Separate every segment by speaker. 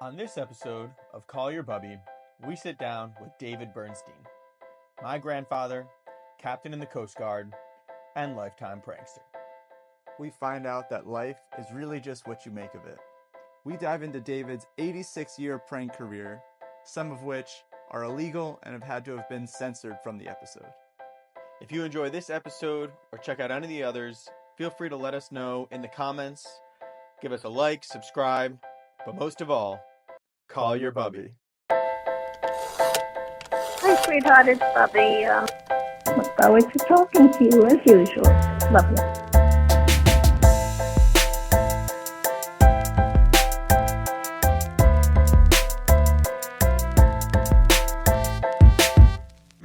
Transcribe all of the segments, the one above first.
Speaker 1: On this episode of Call Your Bubby, we sit down with David Bernstein, my grandfather, captain in the Coast Guard, and lifetime prankster.
Speaker 2: We find out that life is really just what you make of it. We dive into David's 86-year prank career, some of which are illegal and have had to have been censored from the episode.
Speaker 1: If you enjoy this episode or check out any of the others, feel free to let us know in the comments. Give us a like, subscribe, but most of all, call your bubby.
Speaker 3: Hi, sweetheart, it's Bubby. Look forward to talking to you as usual. Love you.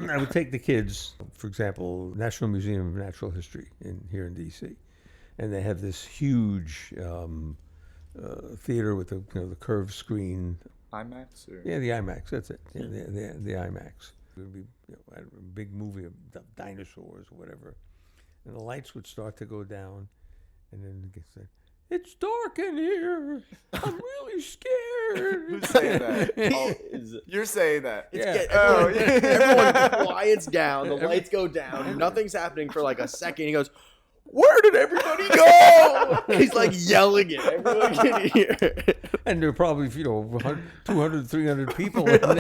Speaker 4: I would take the kids, for example, National Museum of Natural History here in D.C., and they have this huge theater with the curved screen.
Speaker 2: IMAX? Or?
Speaker 4: Yeah, the IMAX. That's it. Yeah, the IMAX. It would be a big movie of dinosaurs or whatever, and the lights would start to go down, and then it said, "It's dark in here. I'm really scared."
Speaker 2: Who's saying that? You're saying that.
Speaker 5: Everyone quiets down. The lights go down. Nothing's happening for like a second. He goes, "Where did everybody go?" He's like yelling it. Everyone can hear.
Speaker 4: And there are probably 200, 300 people in there.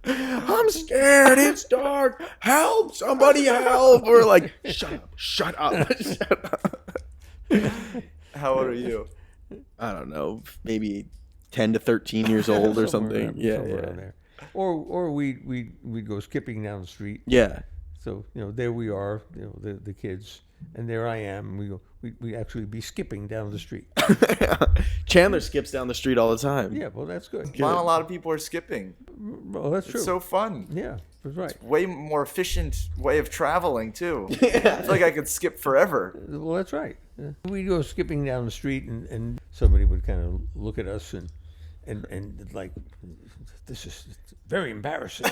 Speaker 5: I'm scared. It's dark. Help! Somebody help! We're like, shut up, shut up, shut up.
Speaker 2: How old are you?
Speaker 5: I don't know, maybe 10 to 13 years old or something.
Speaker 4: Around
Speaker 5: Yeah.
Speaker 4: there. Or we'd go skipping down the street.
Speaker 5: Yeah.
Speaker 4: So there we are, the kids, and there I am. We actually be skipping down the street.
Speaker 5: Chandler skips down the street all the time.
Speaker 4: Yeah, well, that's good.
Speaker 2: Not a lot of people are skipping.
Speaker 4: Well, that's true.
Speaker 2: It's so fun.
Speaker 4: Yeah, that's right.
Speaker 2: It's way more efficient way of traveling too. I feel like I could skip forever.
Speaker 4: Well, that's right. Yeah. We go skipping down the street, and somebody would kind of look at us and like, this is very embarrassing.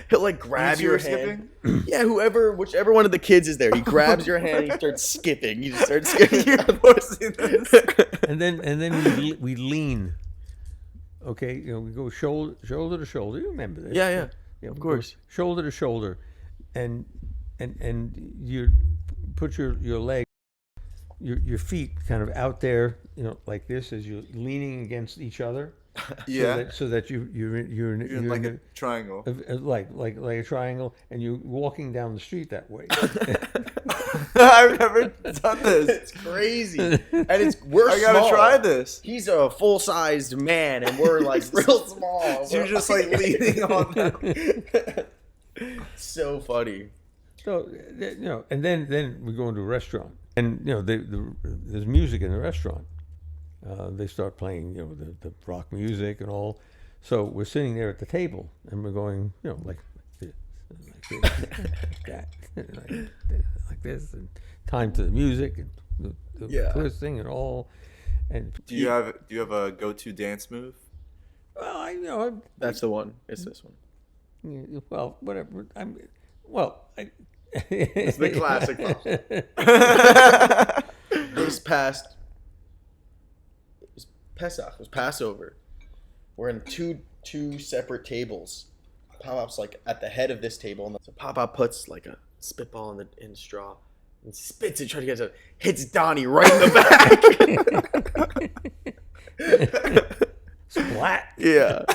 Speaker 5: He'll like grab your hand.
Speaker 2: Skipping?
Speaker 5: Yeah, whichever one of the kids is there, he grabs your hand and he starts skipping. You just start skipping.
Speaker 4: And then we lean. Okay, we go shoulder to shoulder. You remember this?
Speaker 5: Yeah,
Speaker 4: of
Speaker 5: course.
Speaker 4: Shoulder to shoulder, and you put your leg, your feet kind of out there, like this, as you're leaning against each other.
Speaker 2: Yeah.
Speaker 4: So that you're in
Speaker 2: like a triangle.
Speaker 4: Like a triangle, and you're walking down the street that way.
Speaker 2: I've never done this.
Speaker 5: It's crazy, and we're
Speaker 2: I gotta
Speaker 5: small.
Speaker 2: try this.
Speaker 5: He's a full-sized man, and we're like real small.
Speaker 2: So you're just like leaning on them.
Speaker 5: So funny.
Speaker 4: So and then we go into a restaurant, and there's music in the restaurant. They start playing, the rock music and all. So we're sitting there at the table, and we're going, like this, like that, like this, and time to the music and the twisting and all. And
Speaker 2: Do you have a go-to dance move?
Speaker 4: well,
Speaker 5: That's the one. It's this one.
Speaker 4: well, whatever.
Speaker 5: It's the classic. This past Pesach, it was Passover. We're in two separate tables. Pop-Pop's like at the head of this table, and so Pop-Pop puts like a spitball in the straw and spits it, trying to get it, hits Donnie right in the back.
Speaker 4: Splat.
Speaker 5: Yeah.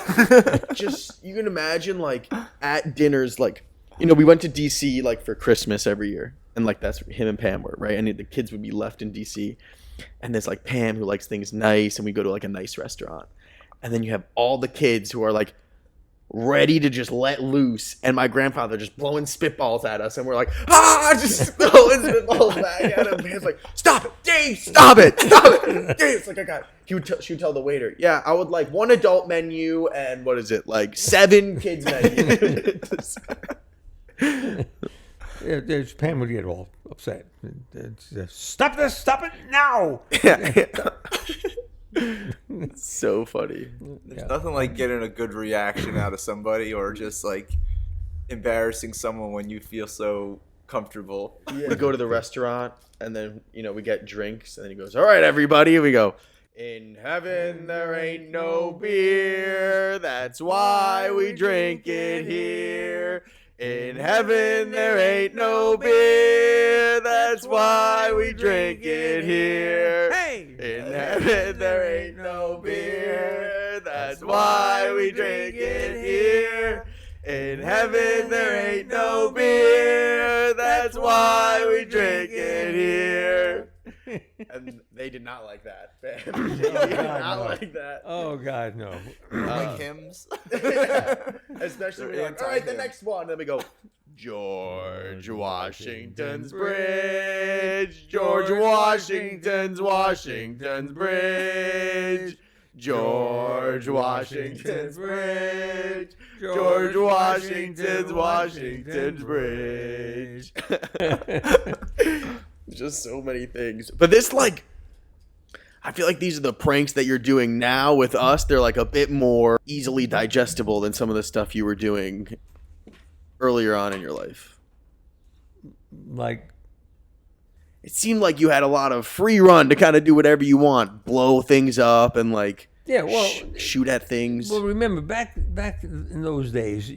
Speaker 5: Just, you can imagine like at dinners, like, we went to DC like for Christmas every year, and like that's where him and Pam were, right? And the kids would be left in DC. And there's like Pam who likes things nice, and we go to like a nice restaurant. And then you have all the kids who are like ready to just let loose, and my grandfather just blowing spitballs at us, and we're like, just throwing spitballs back at him. Man's like, "Stop it, Dave! Stop it! Stop it, Dave!" It's like, I got. She would tell the waiter, "Yeah, I would like one adult menu and what is it, like 7 kids menu."
Speaker 4: Yeah, Pam would get all upset. Stop this! Stop it now!
Speaker 5: It's so funny.
Speaker 2: There's nothing like getting a good reaction out of somebody, or just like embarrassing someone when you feel so comfortable.
Speaker 5: We go to the restaurant, and then, we get drinks, and then he goes, all right, everybody, we go, in heaven there ain't no beer, that's why we drink it here. In heaven there ain't no beer, that's why we drink it here.
Speaker 4: Hey!
Speaker 5: In heaven there ain't no beer, that's why we drink it here. In heaven there ain't no beer, that's why we drink it here. And they did not like that. They did not like that.
Speaker 4: Oh God, no.
Speaker 2: Like hymns.
Speaker 5: Especially when you're like, all right, the next one. Then we go, George Washington's Bridge, George Washington's Bridge, George Washington's Bridge, George Washington's Bridge. Just so many things. But this, I feel like these are the pranks that you're doing now with us. They're a bit more easily digestible than some of the stuff you were doing earlier on in your life. It seemed like you had a lot of free run to kind of do whatever you want, blow things up and shoot at things.
Speaker 4: Well, remember back in those days,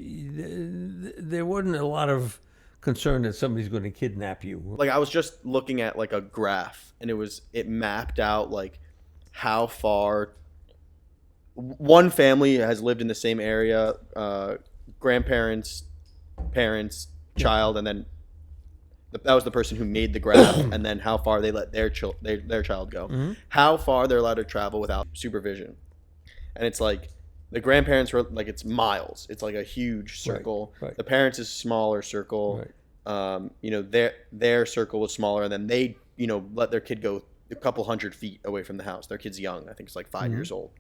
Speaker 4: there wasn't a lot of concern that somebody's going to kidnap you.
Speaker 5: I was just looking at a graph, and it mapped out how far one family has lived in the same area, grandparents, parents, child, and then that was the person who made the graph, and then how far they let their child go, how far they're allowed to travel without supervision. And it's the grandparents were it's miles. It's a huge circle.
Speaker 4: Right.
Speaker 5: The parents is smaller circle.
Speaker 4: Right.
Speaker 5: Their circle was smaller, and then they let their kid go a couple 100 feet away from the house. Their kid's young. I think it's 5 years old.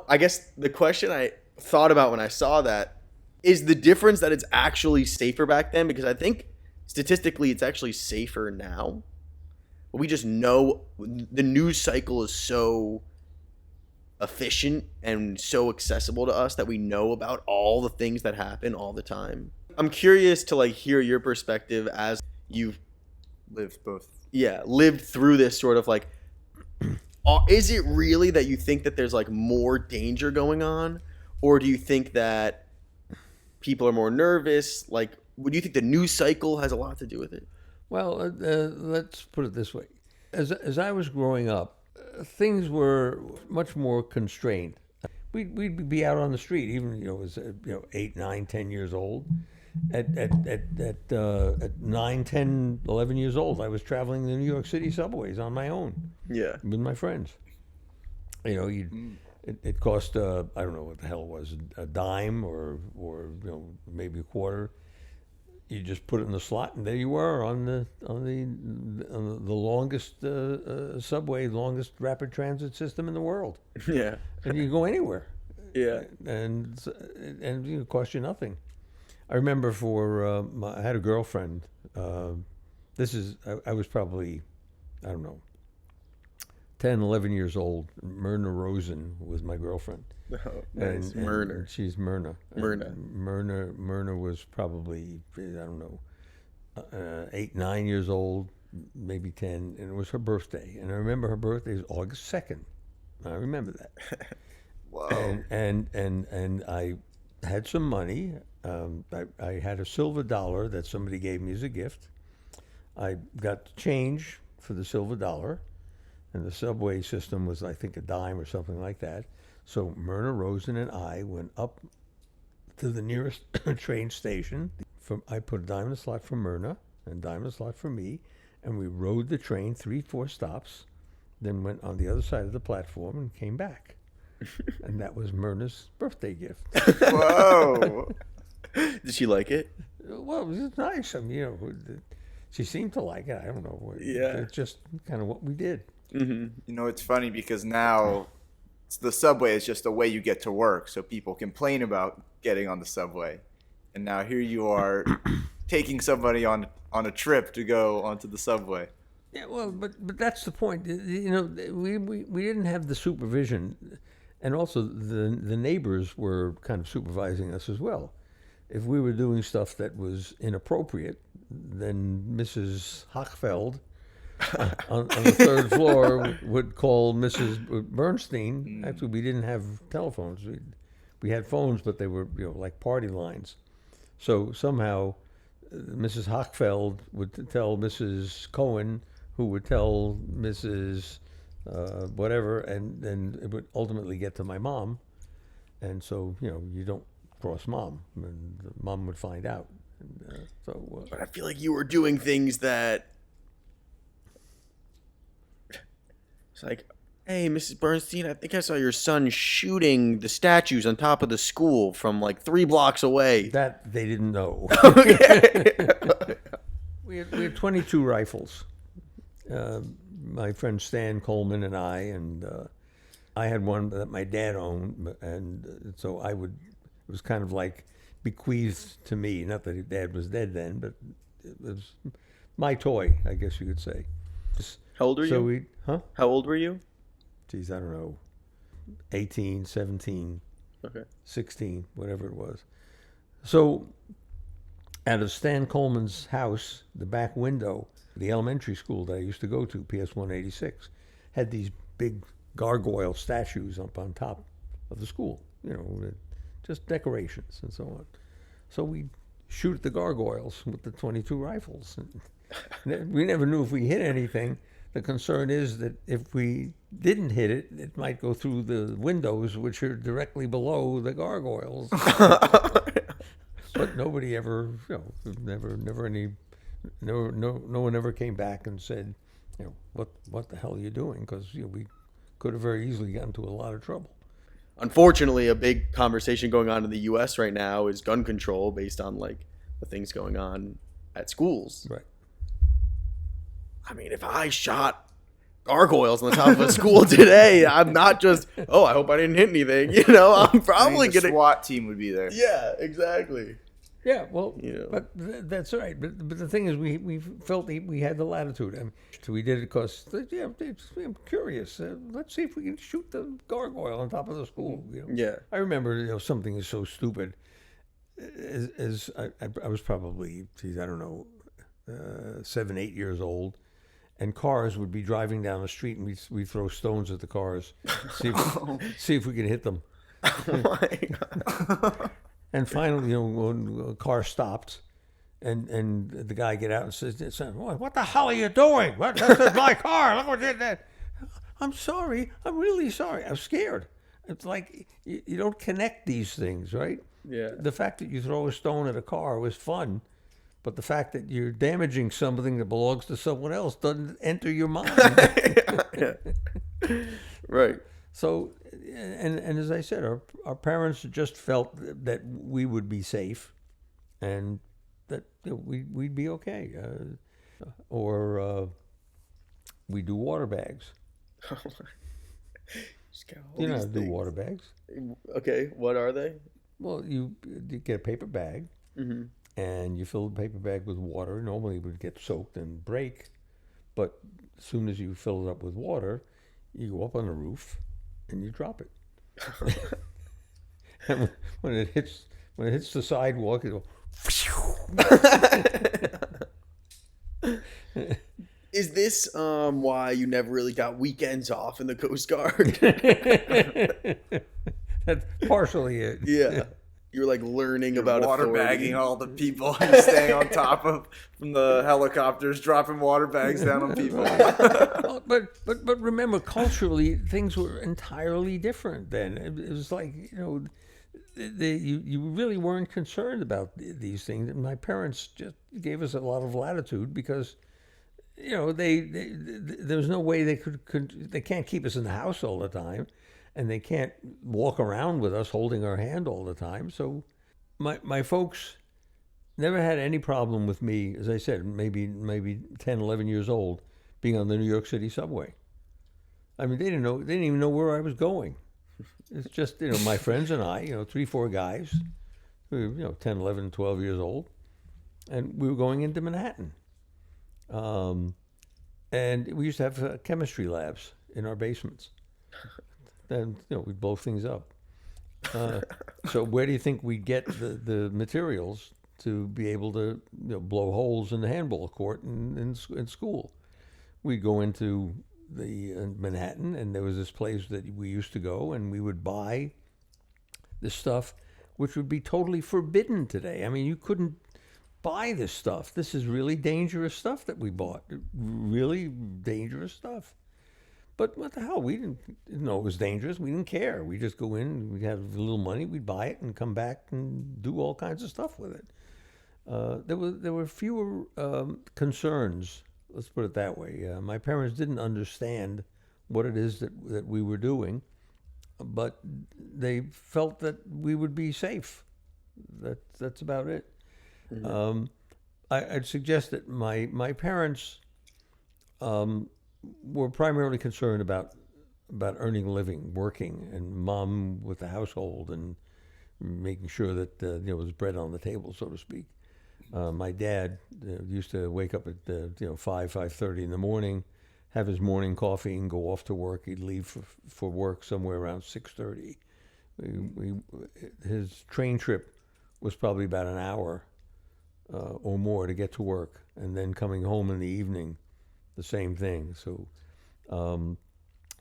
Speaker 5: I guess the question I thought about when I saw that is the difference that it's actually safer back then, because I think statistically it's actually safer now. But we just know the news cycle is so efficient and so accessible to us that we know about all the things that happen all the time. I'm curious to hear your perspective as you've
Speaker 2: Lived both.
Speaker 5: lived through this sort of is it really that you think that there's more danger going on, or do you think that people are more nervous? Would you think the news cycle has a lot to do with it?
Speaker 4: Well, let's put it this way: as I was growing up, things were much more constrained. We'd be out on the street, even as 8, 9, 10 years old. At 9, 10, 11 years old, I was traveling the New York City subways on my own.
Speaker 5: Yeah.
Speaker 4: With my friends. It cost I don't know what the hell it was, a dime or maybe a quarter. You just put it in the slot, and there you were on the longest subway, longest rapid transit system in the world.
Speaker 5: Yeah.
Speaker 4: And you can go anywhere.
Speaker 5: Yeah.
Speaker 4: And it cost you nothing. I remember I had a girlfriend. I was probably, I don't know, 10, 11 years old. Myrna Rosen was my girlfriend.
Speaker 5: Oh, nice. Myrna.
Speaker 4: She's Myrna.
Speaker 5: Myrna.
Speaker 4: Myrna was probably, I don't know, 8, 9 years old, maybe 10, and it was her birthday. And I remember her birthday is August 2nd. I remember that.
Speaker 2: Wow.
Speaker 4: And I had some money. I had a silver dollar that somebody gave me as a gift. I got change for the silver dollar, and the subway system was, I think, a dime or something like that. So Myrna Rosen and I went up to the nearest train station. I put a dime in the slot for Myrna and a dime in the slot for me, and we rode the train 3-4 stops, then went on the other side of the platform and came back. And that was Myrna's birthday gift.
Speaker 2: Whoa.
Speaker 5: Did she like it?
Speaker 4: Well, it was nice. I mean, she seemed to like it. I don't know.
Speaker 5: Yeah.
Speaker 4: It's just kind of what we did.
Speaker 5: Mm-hmm.
Speaker 2: It's funny because now the subway is just a way you get to work. So people complain about getting on the subway. And now here you are taking somebody on a trip to go onto the subway.
Speaker 4: Yeah, well, but that's the point. We didn't have the supervision, and also the neighbors were kind of supervising us as well. If we were doing stuff that was inappropriate, then Mrs. Hochfeld on the third floor would call Mrs. Bernstein. Actually, we didn't have telephones. We had phones, but they were like party lines. So somehow Mrs. Hochfeld would tell Mrs. Cohen, who would tell Mrs. Whatever, and then it would ultimately get to my mom. And so, you don't cross mom, and mom would find out. And,
Speaker 5: but I feel like you were doing things that it's like, hey, Mrs. Bernstein, I think I saw your son shooting the statues on top of the school from like 3 blocks away.
Speaker 4: That they didn't know.
Speaker 5: Okay.
Speaker 4: We had 22 rifles. My friend Stan Coleman and I had one that my dad owned, and so it was kind of like bequeathed to me. Not that his dad was dead then, but it was my toy, I guess you could say.
Speaker 5: How old are you? How old were you?
Speaker 4: Geez, I don't know. 18, 17,
Speaker 5: okay,
Speaker 4: 16, whatever it was. So out of Stan Coleman's house, the back window, the elementary school that I used to go to, PS 186, had these big gargoyle statues up on top of the school, just decorations and so on. So we shoot at the gargoyles with the 22 rifles. And we never knew if we hit anything. The concern is that if we didn't hit it, it might go through the windows, which are directly below the gargoyles. But nobody ever, no one ever came back and said, what the hell are you doing? Because we could have very easily gotten into a lot of trouble.
Speaker 5: Unfortunately, a big conversation going on in the U.S. right now is gun control based on like the things going on at schools.
Speaker 4: Right.
Speaker 5: I mean, if I shot gargoyles on the top of a school today, I'm not just, I hope I didn't hit anything. I'm probably
Speaker 2: the
Speaker 5: going to.
Speaker 2: SWAT team would be there.
Speaker 5: Yeah, exactly.
Speaker 4: Yeah, well, but that's right. But the thing is, we felt we had the latitude. So we did it because, I'm curious. Let's see if we can shoot the gargoyle on top of the school.
Speaker 5: Yeah.
Speaker 4: I remember, something is so stupid. As I was probably, I don't know, 7, 8 years old. And cars would be driving down the street, and we'd throw stones at the cars, see if we could hit them.
Speaker 5: Oh my God.
Speaker 4: And finally, when a car stopped, and the guy get out and says, "What the hell are you doing? This is my car. Look what did that." I'm sorry. I'm really sorry. I'm scared. It's like you don't connect these things, right?
Speaker 5: Yeah.
Speaker 4: The fact that you throw a stone at a car was fun. But the fact that you're damaging something that belongs to someone else doesn't enter your mind.
Speaker 5: Yeah. Right.
Speaker 4: So, and as I said, our parents just felt that we would be safe, and that we'd be okay. Or we do water bags. You know how to do water bags.
Speaker 5: Okay, what are they?
Speaker 4: Well, you get a paper bag.
Speaker 5: Mm-hmm.
Speaker 4: And you fill the paper bag with water. Normally it would get soaked and break, but as soon as you fill it up with water, you go up on the roof and you drop it. And when it hits the sidewalk, it goes.
Speaker 5: Is this why you never really got weekends off in the Coast Guard?
Speaker 4: That's partially it.
Speaker 5: Yeah. You're like learning about
Speaker 2: water
Speaker 5: authority.
Speaker 2: bagging all the people you're staying on top of from the helicopters, dropping water bags down on people.
Speaker 4: But remember, culturally, things were entirely different then. It was like, you really weren't concerned about these things. And my parents just gave us a lot of latitude because, there's no way they can't keep us in the house all the time. And they can't walk around with us holding our hand all the time. So my folks never had any problem with me, as I said, maybe 10, 11 years old, being on the New York City subway. I mean, they didn't even know where I was going. It's just, my friends and I, 3, 4 guys, we were, 10, 11, 12 years old, and we were going into Manhattan. And we used to have chemistry labs in our basements. Then we'd blow things up. So where do you think we'd get the materials to be able to blow holes in the handball court in school. We'd go into the Manhattan, and there was this place that we used to go, and we would buy this stuff, which would be totally forbidden today. I mean, you couldn't buy this stuff. This is really dangerous stuff that we bought. Really dangerous stuff. But what the hell? We didn't know it was dangerous. We didn't care. We just go in, we had a little money, we'd buy it and come back and do all kinds of stuff with it. There were fewer concerns, let's put it that way. My parents didn't understand what it is that we were doing, but they felt that we would be safe. That's about it. Mm-hmm. I'd suggest that my parents were primarily concerned about earning a living, working, and mom with the household and making sure that there was bread on the table, so to speak. My dad used to wake up at 5:30 in the morning, have his morning coffee, and go off to work. He'd leave for work somewhere around 6:30. His train trip was probably about an hour or more to get to work, and then coming home in the evening, the same thing. So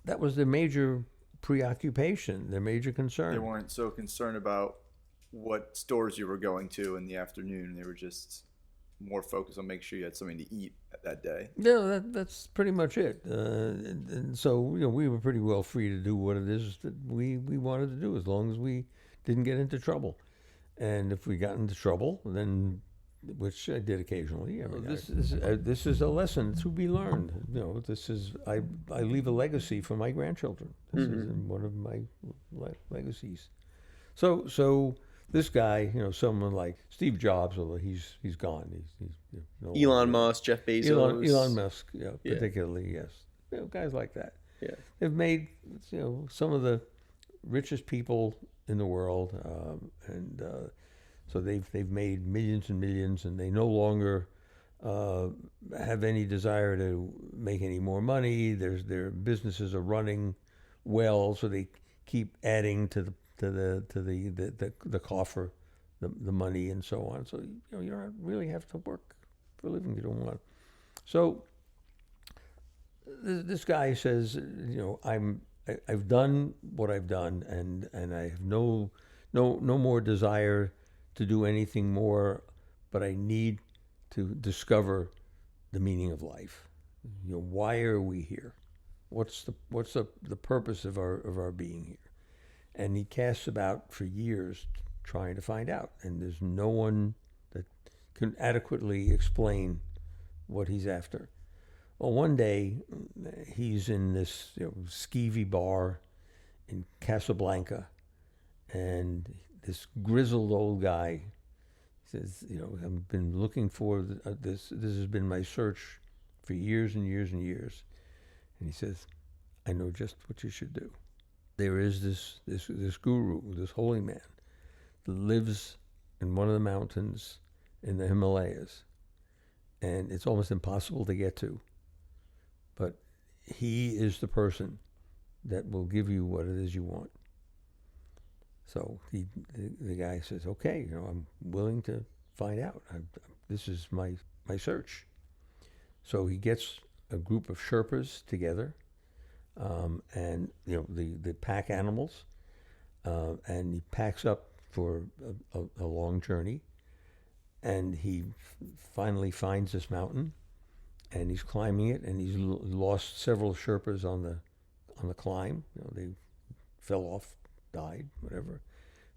Speaker 4: that was their major preoccupation, their major concern.
Speaker 2: They weren't so concerned about what stores you were going to in the afternoon. They were just more focused on making sure you had something to eat that day.
Speaker 4: Yeah, that's pretty much it. And so we were pretty well free to do what it is that we wanted to do, as long as we didn't get into trouble. And if we got into trouble, then, which I did occasionally. This is a lesson to be learned. This is I leave a legacy for my grandchildren. This is one of my legacies. So this guy, someone like Steve Jobs, although he's gone. He's
Speaker 5: Elon Musk, Jeff Bezos.
Speaker 4: Elon Musk, particularly, yes. Guys like that.
Speaker 5: Yeah,
Speaker 4: they've made some of the richest people in the world, so they've made millions and millions, and they no longer have any desire to make any more money. Their businesses are running well, so they keep adding to the coffer, the money and so on. So you don't really have to work for a living. You don't want. So this guy says, I've done what I've done, and I have no more desire to do anything more, but I need to discover the meaning of life. Why are we here? What's the purpose of our being here? And he casts about for years trying to find out, and there's no one that can adequately explain what he's after. Well, one day he's in this skeevy bar in Casablanca, and this grizzled old guy says, I've been looking for this. This has been my search for years and years and years. And he says, I know just what you should do. There is this guru, this holy man, that lives in one of the mountains in the Himalayas, and it's almost impossible to get to. But he is the person that will give you what it is you want. So the guy says, okay, I'm willing to find out. This is my search. So he gets a group of Sherpas together, and the pack animals, and he packs up for a long journey, and he finally finds this mountain, and he's climbing it, and he's lost several Sherpas on the climb. They fell off, died, whatever.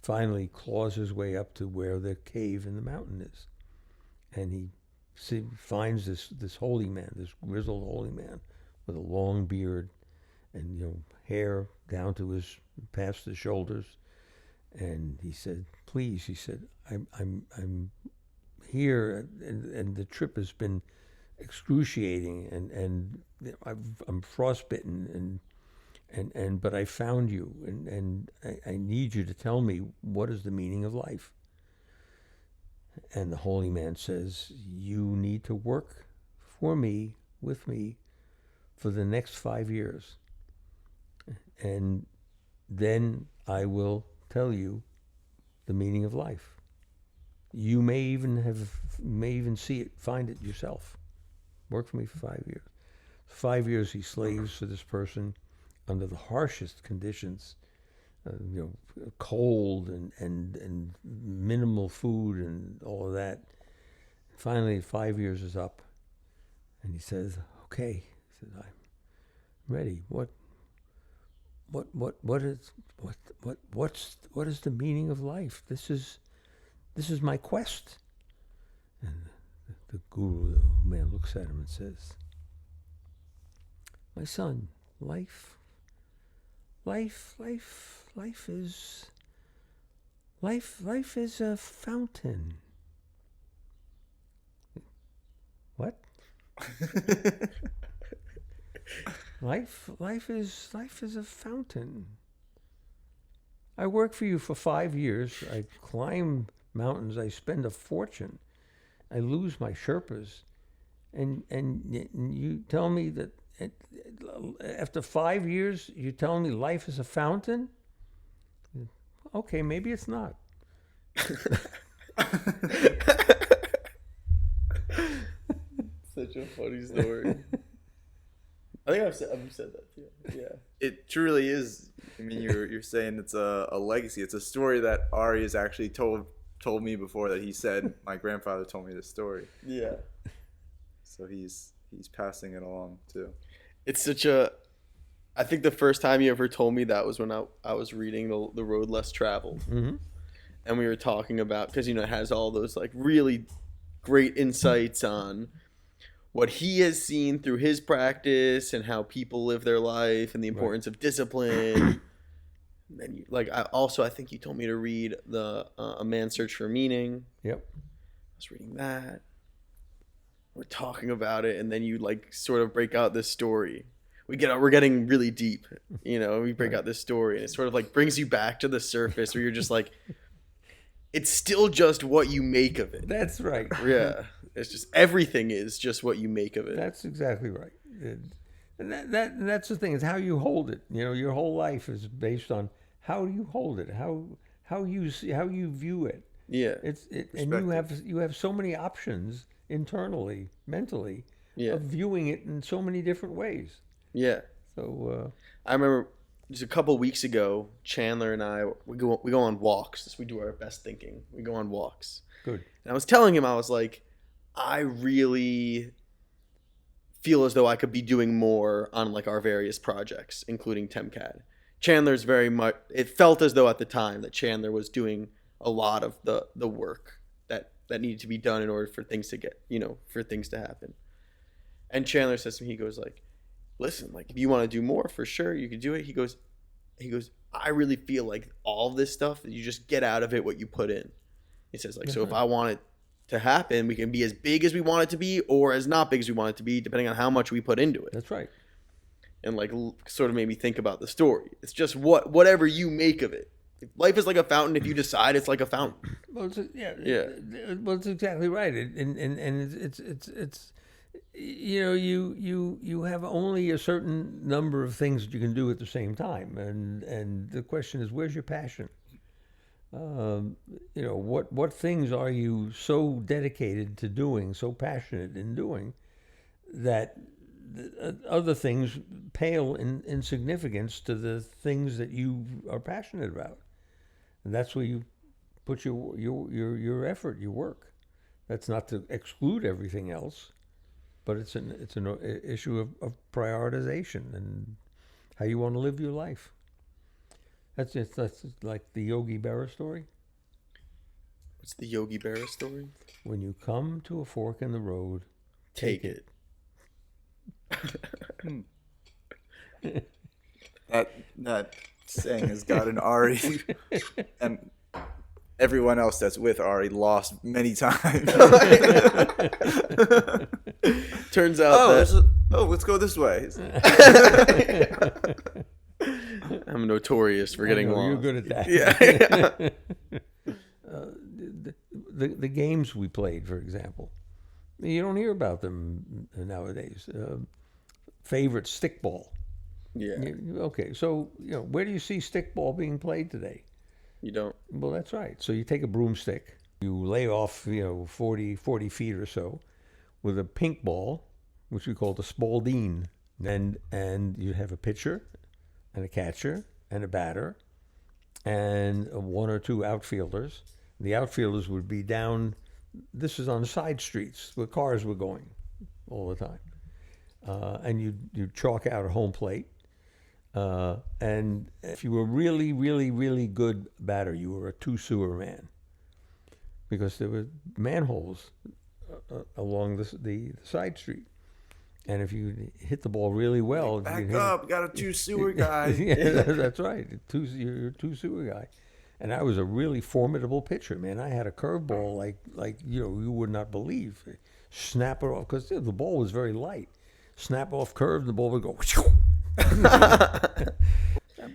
Speaker 4: Finally claws his way up to where the cave in the mountain is, and he finds this holy man, this grizzled holy man with a long beard and hair down to past his shoulders. And he said, please, he said, I'm here, and the trip has been excruciating, and I'm frostbitten, and but I found you, and I need you to tell me what is the meaning of life. And the holy man says, you need to work for me, with me, for the next 5 years, and then I will tell you the meaning of life. You may even find it yourself. Worked for me for 5 years. 5 years he slaves for this person under the harshest conditions, cold and minimal food and all of that. Finally, 5 years is up, and he says, "Okay," he says, "I'm ready. What is the meaning of life? This is my quest." And the guru, the old man, looks at him and says, "My son, life is a fountain." What? Life is a fountain. I work for you for 5 years. I climb mountains. I spend a fortune. I lose my Sherpas, and you tell me that after 5 years you tell me life is a fountain? Okay, maybe it's not.
Speaker 5: Such a funny story. I think I've said that too. Yeah.
Speaker 2: It truly is. I mean, you're saying it's a legacy. It's a story that Ari has actually told me before, that he said, my grandfather told me this story.
Speaker 5: Yeah.
Speaker 2: So he's passing it along too.
Speaker 5: It's such a. I think the first time you ever told me that was when I was reading the Road Less Traveled, and we were talking about, because it has all those like really great insights on what he has seen through his practice and how people live their life and the importance of discipline. And then I think you told me to read the A Man's Search for Meaning. Yep. I was reading that. We're talking about it, and then you sort of break out this story. We're getting really deep, we break out this story, and it sort of brings you back to the surface where you're just like, it's still just what you make of it.
Speaker 4: That's right.
Speaker 5: Yeah. It's just, everything is just what you make of it.
Speaker 4: That's exactly right. And that's the thing, is how you hold it. Your whole life is based on how you hold it, how you view it.
Speaker 5: Yeah.
Speaker 4: And you have so many options internally, mentally, of viewing it in so many different ways.
Speaker 5: Yeah.
Speaker 4: So
Speaker 5: I remember just a couple weeks ago, Chandler and I we go on walks. We do our best thinking. We go on walks.
Speaker 4: Good.
Speaker 5: And I was telling him, I was like, I really feel as though I could be doing more on our various projects, including TEMCAD. Chandler's very much, it felt as though at the time that Chandler was doing a lot of the work that needed to be done in order for things to get, for things to happen. And Chandler says to me, he goes listen, if you want to do more, for sure, you can do it. He goes, I really feel like all this stuff, you just get out of it what you put in. He says so if I want it to happen, we can be as big as we want it to be or as not big as we want it to be, depending on how much we put into it.
Speaker 4: That's right.
Speaker 5: And sort of made me think about the story. It's just whatever you make of it. Life is like a fountain if you decide it's like a fountain.
Speaker 4: Well, well, it's exactly right. And it's you have only a certain number of things that you can do at the same time, and the question is, where's your passion? What things are you so dedicated to doing, so passionate in doing, that other things pale in significance to the things that you are passionate about, and that's where you put your effort, your work. That's not to exclude everything else, but it's an issue of prioritization and how you want to live your life. That's like the Yogi Berra story.
Speaker 5: What's the Yogi Berra story?
Speaker 4: When you come to a fork in the road, take it.
Speaker 2: That saying has gotten Ari and everyone else that's with Ari lost many times.
Speaker 5: Turns out
Speaker 2: let's go this way.
Speaker 5: I'm notorious for getting lost.
Speaker 4: You're good at that.
Speaker 5: Yeah.
Speaker 4: The games we played, for example, you don't hear about them nowadays. Favorite stickball.
Speaker 5: Yeah.
Speaker 4: Okay, so where do you see stickball being played today?
Speaker 5: You don't.
Speaker 4: Well, that's right. So you take a broomstick, You lay off, 40 feet or so with a pink ball, which we call the Spalding. And you have a pitcher and a catcher and a batter and one or two outfielders. The outfielders would be down, this is on side streets where cars were going all the time. And you chalk out a home plate. And if you were really, really, really good batter, you were a two-sewer man. Because there were manholes along the side street. And if you hit the ball really well...
Speaker 2: Back up, got a two-sewer guy.
Speaker 4: Yeah, that's right. You're a two-sewer guy. And I was a really formidable pitcher, man. I had a curveball like you would not believe. Snap it off, because the ball was very light. Snap off curve, the ball would go...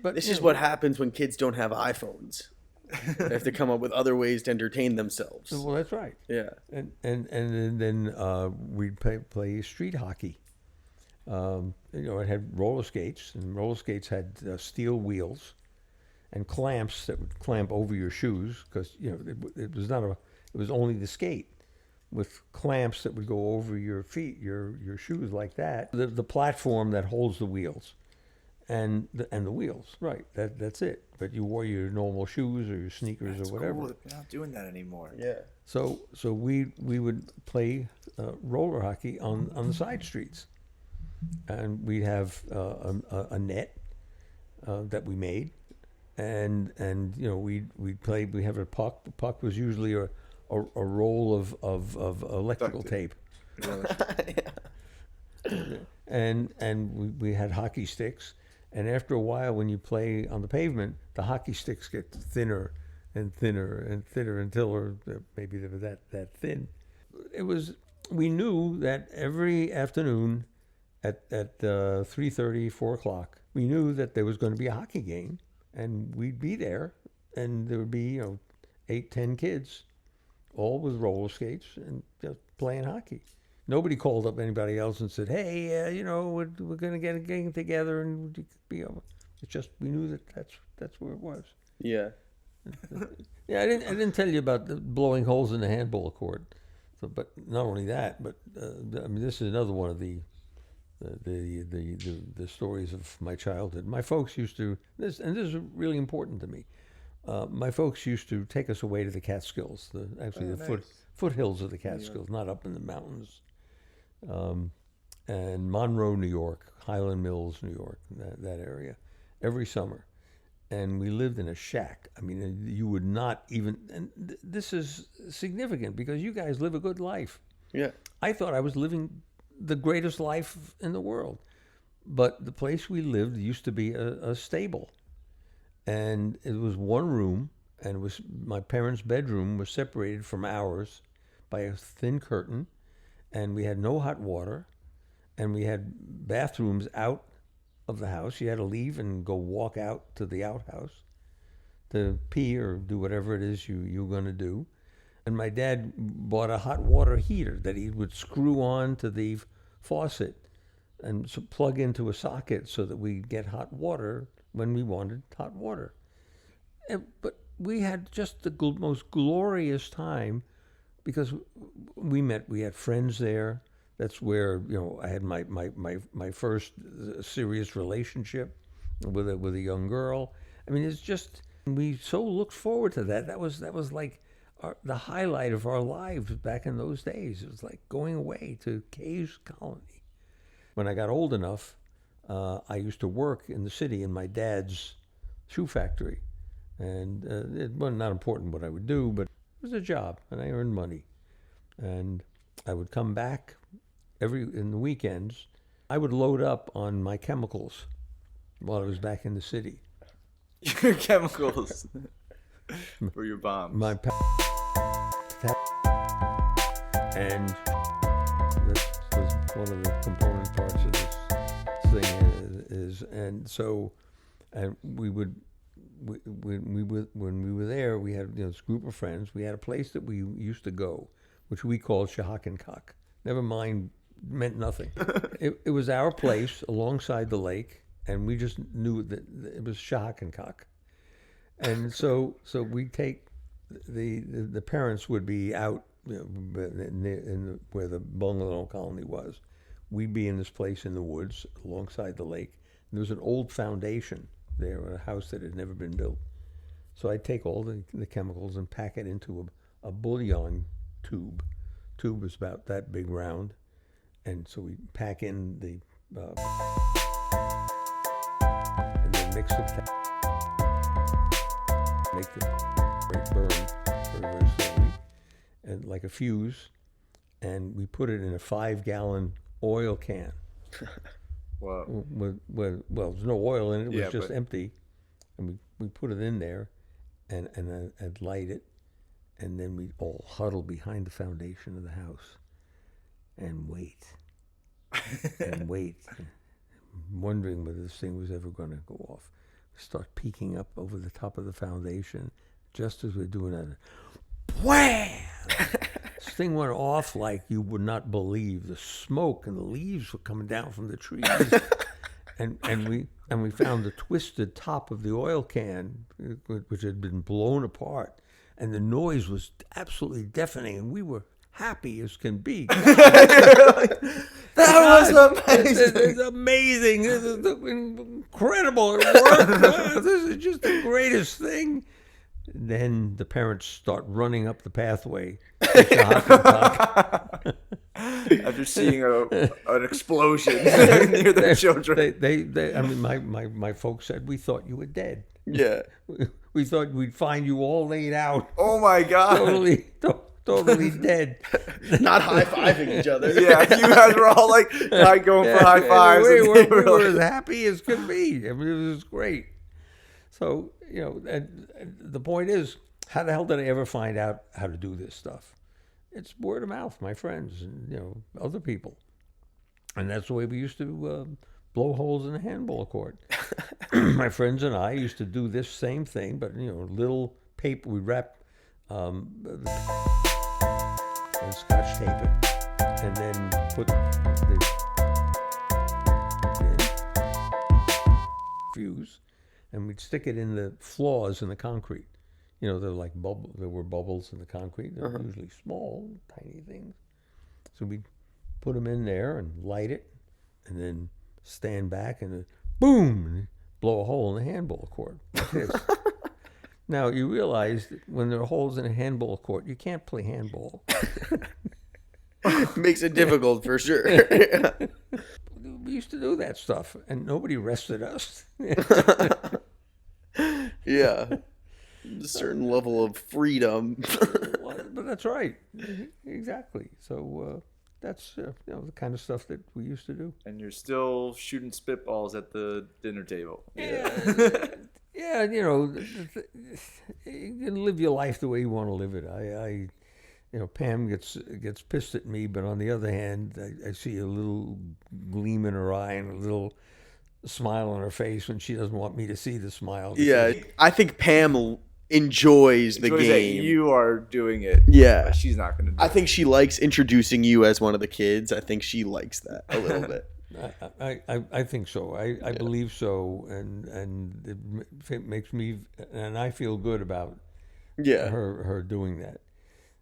Speaker 5: But this is what happens when kids don't have iPhones. They have to come up with other ways to entertain themselves.
Speaker 4: Well, that's right.
Speaker 5: Yeah.
Speaker 4: And then we'd play street hockey. It had roller skates, and roller skates had steel wheels and clamps that would clamp over your shoes, because it was only the skate with clamps that would go over your feet, your shoes like that. The platform that holds the wheels. And the wheels, right? That's it. But you wore your normal shoes or your sneakers or whatever.
Speaker 2: Cool. They're not doing that anymore.
Speaker 5: Yeah.
Speaker 4: So we would play roller hockey on the side streets, and we'd have a net that we made, and we'd play. We have a puck. The puck was usually a roll of electrical tape. And we had hockey sticks. And after a while, when you play on the pavement, the hockey sticks get thinner and thinner and thinner until maybe they were that thin. We knew that every afternoon at 3:30, 4 o'clock, we knew that there was going to be a hockey game, and we'd be there, and there would be 8, 10 kids, all with roller skates and just playing hockey. Nobody called up anybody else and said, "Hey, we're going to get a game together and be over." It's just we knew that's where it was.
Speaker 5: Yeah.
Speaker 4: Yeah, I didn't tell you about blowing holes in the handball court. So, but not only that, but this is another one of the stories of my childhood. My folks used to this is really important to me. My folks used to take us away to the Catskills, the foothills of the Catskills, not up in the mountains. And Monroe, New York, Highland Mills, New York, that area, every summer. And we lived in a shack. I mean, you would not even, and this is significant because you guys live a good life.
Speaker 5: Yeah.
Speaker 4: I thought I was living the greatest life in the world. But the place we lived used to be a stable. And it was one room, and it was my parents' bedroom was separated from ours by a thin curtain. And we had no hot water, and we had bathrooms out of the house. You had to leave and go walk out to the outhouse to pee or do whatever it is you're going to do. And my dad bought a hot water heater that he would screw on to the faucet and plug into a socket so that we'd get hot water when we wanted hot water. But we had just the most glorious time, because we had friends there. That's where I had my first serious relationship with a young girl. I mean, it's just we so looked forward to that. That was like the highlight of our lives back in those days. It was like going away to Caves Colony. When I got old enough, I used to work in the city in my dad's shoe factory, and it was not important what I would do, but it was a job, and I earned money. And I would come back in the weekends. I would load up on my chemicals while I was back in the city.
Speaker 2: Your chemicals for your bombs.
Speaker 4: My and that was one of the component parts of this thing is and so when we were there, we had this group of friends. We had a place that we used to go, which we called Shahak-and-Cock. Never mind, meant nothing. It was our place alongside the lake, and we just knew that it was Shahak-and-Cock. And so we take the parents would be out, where the bungalow colony was. We'd be in this place in the woods alongside the lake. There was an old foundation there, a house that had never been built. So I'd take all the chemicals and pack it into a bouillon tube. Tube was about that big round, and so we pack in the and then mix it, make the burn very, very slowly, and like a fuse, and we put it in a 5-gallon oil can.
Speaker 2: Whoa.
Speaker 4: Well, there's no oil in it. It was
Speaker 2: Yeah,
Speaker 4: just
Speaker 2: but-
Speaker 4: empty, and we put it in there, and I'd light it, and then we'd all huddle behind the foundation of the house, and wait, and wait, wondering whether this thing was ever going to go off. Start peeking up over the top of the foundation, just as we're doing that. Wham! This thing went off like you would not believe. The smoke and the leaves were coming down from the trees, and we found the twisted top of the oil can, which had been blown apart, and the noise was absolutely deafening, and we were happy as can be.
Speaker 5: That was amazing.
Speaker 4: It's amazing. This is incredible. It worked. This is just the greatest thing. Then the parents start running up the pathway.
Speaker 2: After seeing an explosion near their children.
Speaker 4: I mean, my folks said, we thought you were dead.
Speaker 5: Yeah.
Speaker 4: We thought we'd find you all laid out,
Speaker 2: Oh my God.
Speaker 4: totally dead.
Speaker 5: Not high-fiving each other.
Speaker 2: Yeah, you guys were all like going for high fives.
Speaker 4: We
Speaker 2: and
Speaker 4: were,
Speaker 2: they were
Speaker 4: we were
Speaker 2: like-
Speaker 4: as happy as could be. I mean, it was great. So, and the point is, how the hell did I ever find out how to do this stuff? It's word of mouth, my friends, and other people, and that's the way we used to blow holes in a handball court. My friends and I used to do this same thing, but little paper. We wrap and scotch tape it, and then put the fuse, and we'd stick it in the flaws in the concrete. They're like there were bubbles in the concrete. They're usually small, tiny things. So we'd put them in there and light it, and then stand back and boom, and blow a hole in the handball court like this. Now, you realize that when there are holes in a handball court, you can't play handball.
Speaker 5: Makes it difficult for sure.
Speaker 4: We used to do that stuff, and nobody arrested us.
Speaker 5: Yeah. A certain level of freedom.
Speaker 4: But that's right. Exactly. So that's the kind of stuff that we used to do.
Speaker 2: And you're still shooting spitballs at the dinner table.
Speaker 4: Yeah, you can live your life the way you want to live it. Pam gets pissed at me, but on the other hand, I see a little gleam in her eye and a little smile on her face when she doesn't want me to see the smile.
Speaker 5: Yeah, I think Pam enjoys the
Speaker 2: Enjoys that
Speaker 5: game.
Speaker 2: you are doing it.
Speaker 5: Yeah.
Speaker 2: But she's not going to do
Speaker 5: I
Speaker 2: it.
Speaker 5: think she likes introducing you as one of the kids. I think she likes that a little bit.
Speaker 4: I think so. I believe so, and it makes me, and I feel good about
Speaker 5: Yeah.
Speaker 4: her doing that.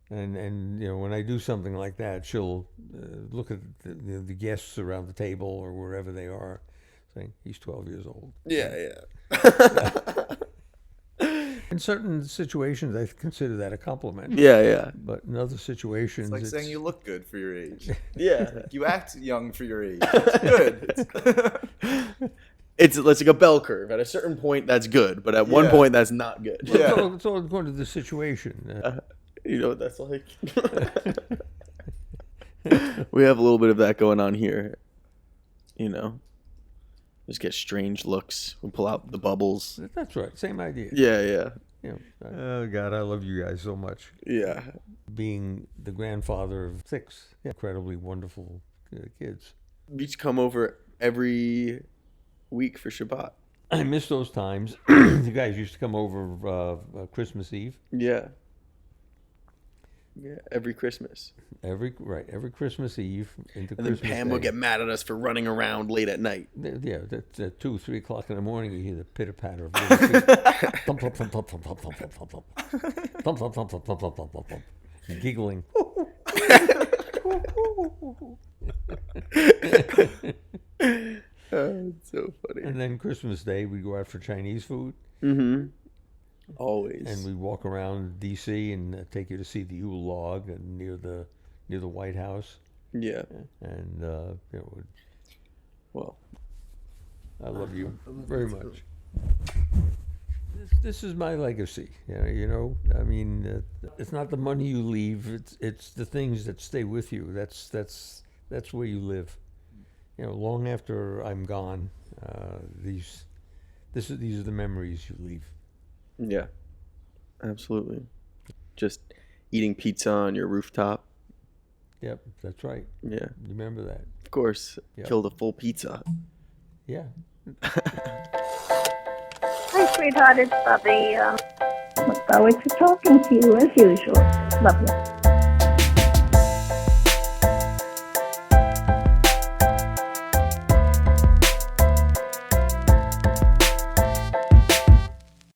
Speaker 4: And when I do something like that, she'll look at the guests around the table or wherever they are, saying, he's 12 years old.
Speaker 5: Yeah.
Speaker 4: In certain situations, I consider that a compliment.
Speaker 5: Yeah.
Speaker 4: But in other situations,
Speaker 2: It's like saying you look good for your age.
Speaker 5: Yeah.
Speaker 2: You act young for your age. It's good.
Speaker 5: It's like a bell curve. At a certain point, that's good, but at one
Speaker 2: Yeah.
Speaker 5: point, that's not good.
Speaker 2: Yeah.
Speaker 4: it's all according to the situation.
Speaker 5: You know what that's like? We have a little bit of that going on here. Just get strange looks. We pull out the bubbles.
Speaker 4: That's right. Same idea.
Speaker 5: Yeah.
Speaker 4: Oh, God, I love you guys so much.
Speaker 5: Yeah.
Speaker 4: Being the grandfather of 6 incredibly wonderful kids.
Speaker 5: We used to come over every week for Shabbat.
Speaker 4: I miss those times. You guys used to come over Christmas Eve.
Speaker 5: Yeah. Yeah, every Christmas.
Speaker 4: Every Christmas Eve into
Speaker 5: And then
Speaker 4: Christmas
Speaker 5: Pam
Speaker 4: Day.
Speaker 5: will get mad at us for running around late at night.
Speaker 4: Yeah, at 2, 3 o'clock in the morning, you hear the pitter patter of little feet. Thump, thump, thump, thump, thump, thump, thump, thump, thump, thump. Thump, thump, thump, thump, thump, thump, thump, thump, thump. Giggling.
Speaker 5: It's so funny.
Speaker 4: And then Christmas Day, we go out for Chinese food.
Speaker 5: Mm-hmm. Always.
Speaker 4: And we walk around D.C. and take you to see the Yule log and near the White House.
Speaker 5: Yeah.
Speaker 4: And
Speaker 5: Well,
Speaker 4: I love you very much. This is my legacy. You know. I mean, it's not the money you leave. It's the things that stay with you. That's where you live. You know, long after I'm gone, these are the memories you leave.
Speaker 5: yeah. Absolutely. Just eating pizza on your rooftop.
Speaker 4: Yep, that's right.
Speaker 5: Yeah.
Speaker 4: You remember that?
Speaker 5: Of course.
Speaker 4: Yep.
Speaker 5: Killed a full pizza.
Speaker 4: Yeah.
Speaker 3: Hi, sweetheart. It's Bubby. Look forward to talking to you as usual. Love you.